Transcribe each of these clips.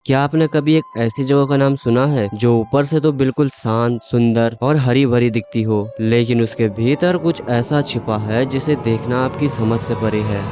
क्या आपने कभी एक ऐसी जगह का नाम सुना है जो ऊपर से तो बिल्कुल शांत, सुंदर और हरी भरी दिखती हो, लेकिन उसके भीतर कुछ ऐसा छिपा है जिसे देखना आपकी समझ से परे है।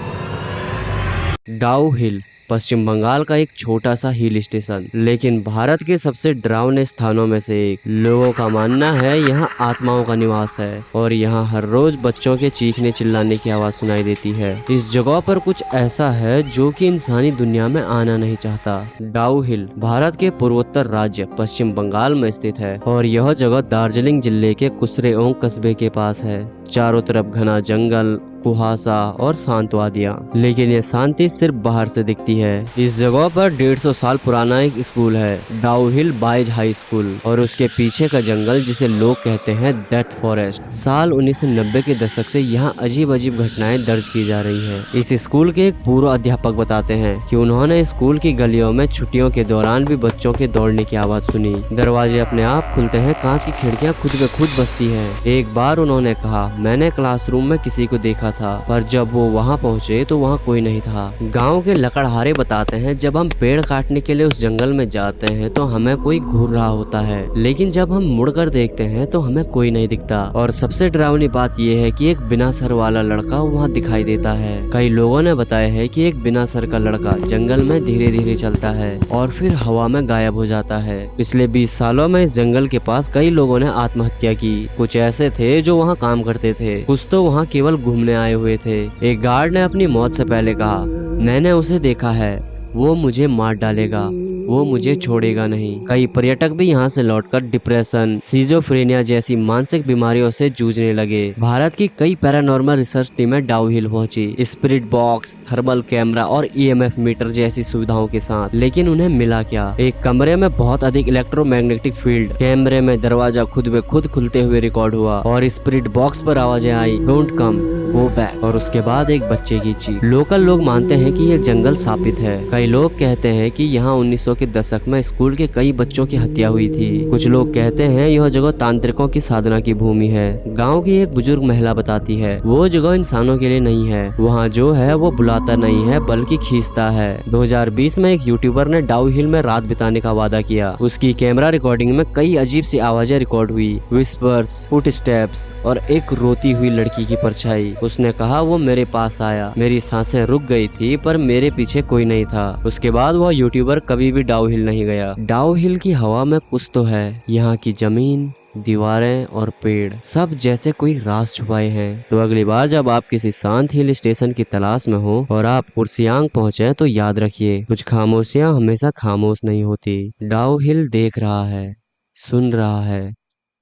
डाउ हिल पश्चिम बंगाल का एक छोटा सा हिल स्टेशन, लेकिन भारत के सबसे डरावने स्थानों में से एक। लोगों का मानना है यहाँ आत्माओं का निवास है और यहाँ हर रोज बच्चों के चीखने चिल्लाने की आवाज सुनाई देती है। इस जगह पर कुछ ऐसा है जो कि इंसानी दुनिया में आना नहीं चाहता। डाउ हिल भारत के पूर्वोत्तर राज्य पश्चिम बंगाल में स्थित है और यह जगह दार्जिलिंग जिले के कुसरेओंग कस्बे के पास है। चारों तरफ घना जंगल, कुहासा और शांत वादियां, लेकिन ये शांति सिर्फ बाहर से दिखती है। इस जगह पर 150 साल पुराना एक स्कूल है, डाउ हिल बॉयज हाई स्कूल, और उसके पीछे का जंगल जिसे लोग कहते हैं डेथ फॉरेस्ट। साल 1990 के दशक से यहाँ अजीब अजीब घटनाएं दर्ज की जा रही हैं। इस स्कूल के एक पूर्व अध्यापक बताते हैं कि उन्होंने स्कूल की गलियों में छुट्टियों के दौरान भी बच्चों के दौड़ने की आवाज सुनी। दरवाजे अपने आप खुलते हैं, कांच की खिड़कियां खुद ब खुद बजती हैं। एक बार उन्होंने कहा, मैंने क्लासरूम में किसी को देखा था, पर जब वो वहाँ पहुँचे तो वहाँ कोई नहीं था। गांव के लकड़हारे बताते हैं, जब हम पेड़ काटने के लिए उस जंगल में जाते हैं तो हमें कोई घूर रहा होता है, लेकिन जब हम मुड़कर देखते हैं तो हमें कोई नहीं दिखता। और सबसे डरावनी बात यह है कि एक बिना सर वाला लड़का वहाँ दिखाई देता है। कई लोगों ने बताया है कि एक बिना सर का लड़का जंगल में धीरे धीरे चलता है और फिर हवा में गायब हो जाता है। पिछले 20 सालों में इस जंगल के पास कई लोगों ने आत्महत्या की। कुछ ऐसे थे जो वहाँ काम करते थे, कुछ तो वहाँ केवल घूमने आए हुए थे। एक गार्ड ने अपनी मौत से पहले कहा, मैंने उसे देखा है, वो मुझे मार डालेगा, वो मुझे छोड़ेगा नहीं। कई पर्यटक भी यहाँ से लौटकर डिप्रेशन, सिजोफ्रेनिया जैसी मानसिक बीमारियों से जूझने लगे। भारत की कई पैरानॉर्मल रिसर्च टीमें डाउ हिल पहुंची, स्पिरिट बॉक्स, थर्मल कैमरा और ईएमएफ मीटर जैसी सुविधाओं के साथ, लेकिन उन्हें मिला क्या? एक कमरे में बहुत अधिक इलेक्ट्रोमैग्नेटिक फील्ड। कैमरे में दरवाजा खुद ब खुद खुलते हुए रिकॉर्ड हुआ और स्पिरिट बॉक्स पर आवाजें आई, डोंट कम, गो बैक। और उसके बाद एक बच्चे की चीख। लोकल लोग मानते हैं कि यह जंगल शापित है। कई लोग कहते हैं कि यहाँ 1900 के दशक में स्कूल के कई बच्चों की हत्या हुई थी। कुछ लोग कहते हैं यह जगह तांत्रिकों की साधना की भूमि है। गांव की एक बुजुर्ग महिला बताती है, वो जगह इंसानों के लिए नहीं है, वहाँ जो है वो बुलाता नहीं है बल्कि खींचता है। 2020 में एक यूट्यूबर ने डाउ हिल में रात बिताने का वादा किया। उसकी कैमरा रिकॉर्डिंग में कई अजीब सी आवाजें रिकॉर्ड हुई, विस्पर्स, फुट स्टेप्स और एक रोती हुई लड़की की परछाई। उसने कहा, वो मेरे पास आया, मेरी सांसें रुक गई थी पर मेरे पीछे कोई नहीं था। उसके बाद वह यूट्यूबर कभी भी डाउ हिल नहीं गया। डाउ हिल की हवा में कुछ तो है। यहाँ की जमीन, दीवारें और पेड़ सब जैसे कोई राज छुपाए हैं। तो अगली बार जब आप किसी शांत हिल स्टेशन की तलाश में हो और आप कुर्सियांग पहुंचे तो याद रखिए, कुछ खामोशियां हमेशा खामोश नहीं होती। डाउ हिल देख रहा है, सुन रहा है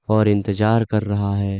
और इंतजार कर रहा है।